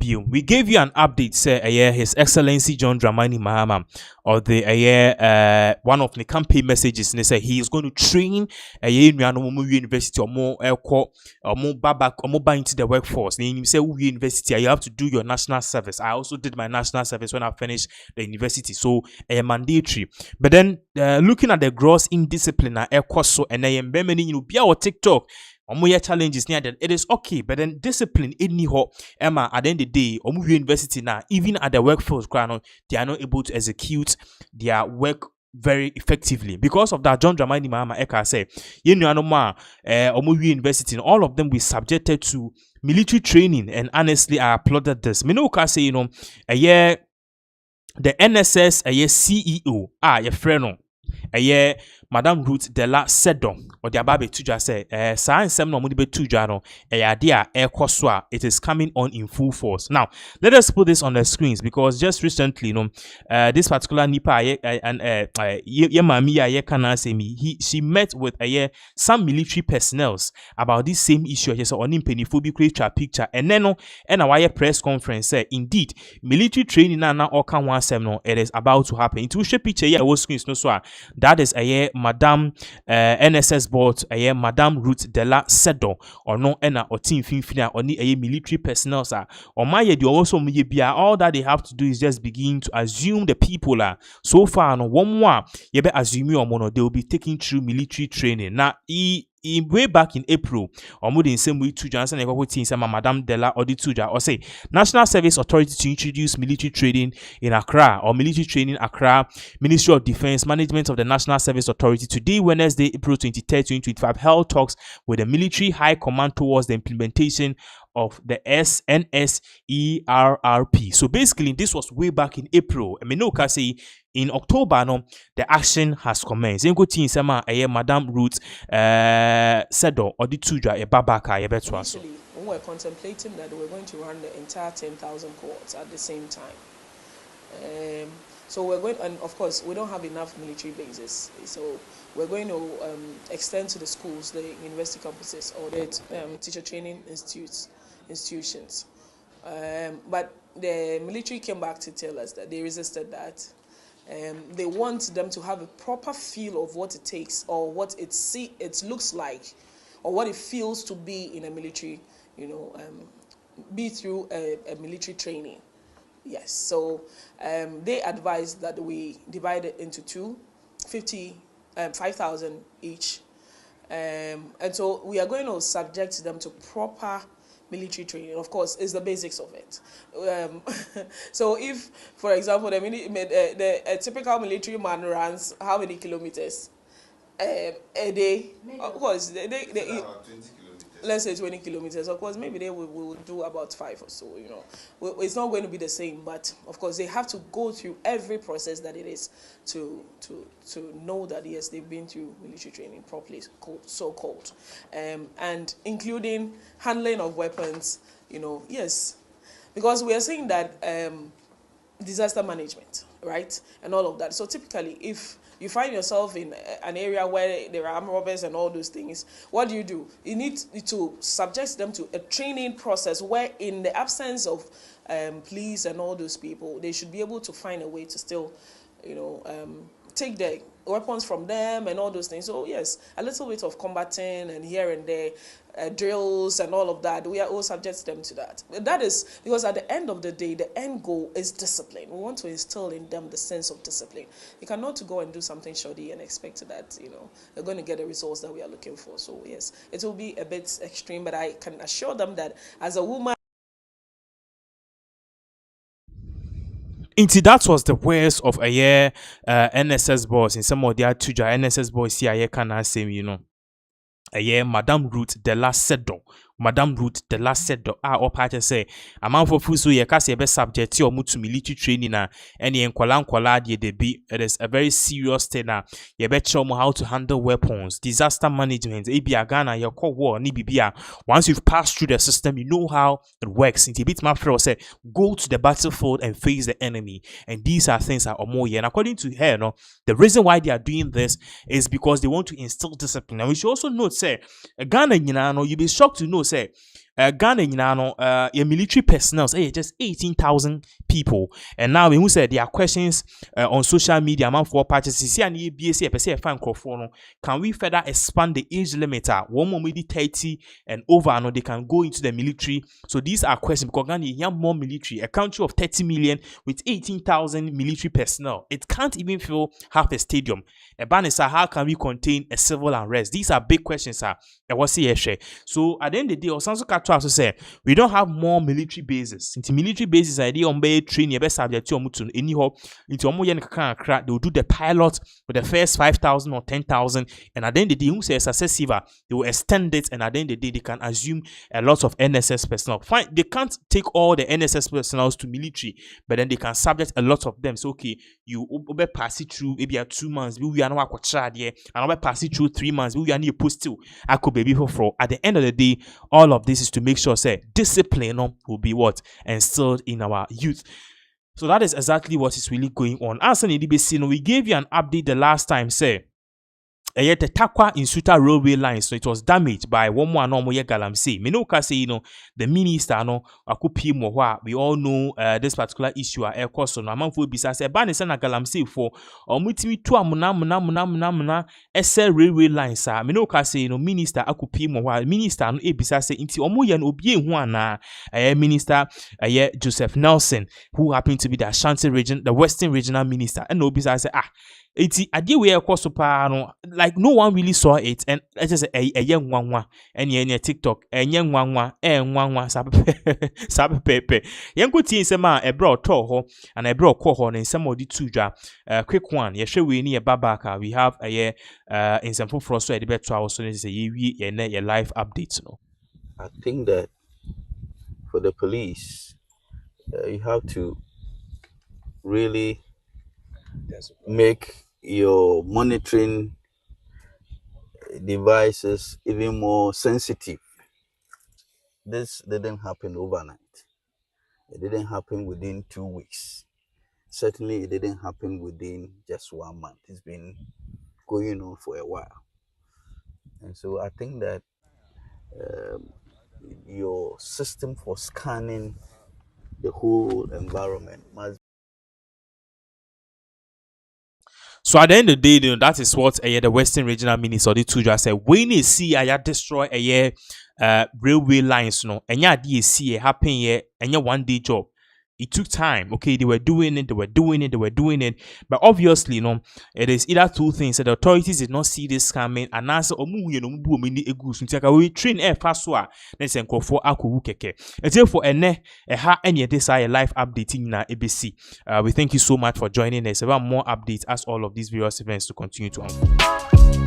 bill. We gave you an update, say, His Excellency John Dramani Mahama, or the one of the campaign messages, and they say he is going to train university or more back or more into the workforce. Then you say university, you have to do your national service. I also did my national service when I finished the university, so mandatory. But then looking at the gross indiscipline, so and I am be our TikTok. Challenges near that it is okay, but then discipline in Emma at the end of the day, university now, even at the workforce ground, they are not able to execute their work very effectively. Because of that, John Dramani Mahama Eka say, university, all of them were subjected to military training, and honestly, I applauded this. Minoka say, a year the NSS, a year CEO, your friend, a year Madame Ruth de la Sedon or the Ababe Tuja say, science no mudibe tuja no, idea air koswa, it is coming on in full force. Now, let us put this on the screens because just recently, this particular Nipa and she met with some military personnel about this same issue. Just on peniphobic picture, and then and a press conference say, indeed, military training now all can one seminal, it is about to happen. Into shape picture, screens no so that is a Madame NSS board Madame Ruth de la Sedo or no ena or team finfina or ni military personnel or my ye also all that they have to do is just begin to assume the people are so far no one more ye be assume or mono they will be taking through military training now way back in April, or more in same way to Johnson and Madame Della or the Tuja or say National Service Authority to introduce military training in Accra or military training Accra Ministry of Defense Management of the National Service Authority today Wednesday April 23, 2025 held talks with the military high command towards the implementation of the SNSERRP. So basically, this was way back in April. I mean, no, say in October, the action has commenced. Madame Ruth Sedo or the Tuja a Babaka Actually, we were contemplating that we're going to run the entire 10,000 cohorts at the same time. So we're going, and of course, we don't have enough military bases. So we're going to extend to the schools, the university campuses, or the teacher training institutions. But the military came back to tell us that they resisted that. They want them to have a proper feel of what it takes or what it looks like or what it feels to be in a military, be through a military training. Yes, so they advised that we divide it into 5,000 each. And so we are going to subject them to proper military training. Of course, is the basics of it. So if, for example, a typical military man runs how many kilometers a day? Of course, they about 20 kilometers. Let's say 20 kilometers. Of course, maybe they will do about 5 or so. It's not going to be the same, but of course they have to go through every process that it is to know that yes, they've been through military training properly, so-called, and including handling of weapons. Yes, because we are saying that disaster management, right, and all of that. So typically, if you find yourself in an area where there are armed robbers and all those things, what do? You need to subject them to a training process where in the absence of police and all those people, they should be able to find a way to still, take the weapons from them and all those things. So yes, a little bit of combating and here and there, drills and all of that, we are all subject them to that. That is because at the end of the day, the end goal is discipline. We want to instill in them the sense of discipline. You cannot go and do something shoddy and expect that, they're going to get the results that we are looking for. So yes, it will be a bit extreme, but I can assure them that as a woman, Inti, that was the worst of a year NSS boys in some of their Tuja NSS boys here can say, a year Madame Ruth de la Sedo. Madame Ruth de la Sedo or part say a man for fusu ye cast a best subject or to military training and ye nkwala ye de be. It is a very serious thing. Ye bet show how to handle weapons, disaster management, ABA Ghana, your Cold War, Nibibia. Once you've passed through the system, you know how it works. Into bit my friend say, go to the battlefield and face the enemy. And these are things that are more. And according to her, the reason why they are doing this is because they want to instill discipline. And we should also note, say, Ghana, you'll be shocked to know, say, Ghana nyina no your military personnel just 18,000 people, and now we who said there are questions on social media among for parties see and BSc per se fan no, can we further expand the age limit one more maybe 30 and over no they can go into the military. So these are questions because Ghana you have more military, a country of 30 million with 18,000 military personnel, it can't even fill half a stadium. A ban is how can we contain a civil unrest? These are big questions so at the end of the day Osanso Kato also say we don't have more military bases. Into military bases idea on be train your best subject to mutu any ho into omo yen kakra they will do the pilot for the first 5,000 or 10,000, and at the end of the day who say successive they will extend it, and at the end of the day they can assume a lot of NSS personnel. Fine, they can't take all the NSS personnel to military, but then they can subject a lot of them. So okay, you be pass it through maybe 2 months we are not there, and we pass it through 3 months we are near post still I could baby for. At the end of the day, all of this is to make sure say discipline will be what instilled in our youth. So that is exactly what is really going on. As an EDBC, we gave you an update the last time, say yet the Takwa Insuta railway line, so it was damaged by one more normal galamsey. Menoka say, the minister, akupi mohwa. We all know this particular issue at air cost. So, no man for bisa say, banisana galamsey for mutimi to muna SL railway line, sir. Menoka say, minister akupi mohwa. Minister no bisa say, inti omoyan obie huana. Minister Joseph Nelson, who happened to be the Ashanti region, the Western regional minister, and no bisa say, it's idea where cost like no one really saw it, and it's just a young one and yeah TikTok a young one sabe pepe young good teen sema a bro toho and a bro cohon and some of the two quick one yeah sure we need a babaka we have a year in some for us so the better also is a year live updates. I think that for the police you have to really make your monitoring devices even more sensitive. This didn't happen overnight. It didn't happen within 2 weeks. Certainly it didn't happen within just 1 month. It's been going on for a while. And so I think that your system for scanning the whole environment must. So at the end of the day, that is what the Western Regional Minister the two just said. When you see destroy railway lines, and see happen here, and your 1 day job. It took time. Okay, they were doing it. But obviously, it is either two things that the authorities did not see this coming, and answer we train air fast then send for keke. And therefore, any this live updating na ABC. We thank you so much for joining us. About more updates as all of these various events to continue to unfold.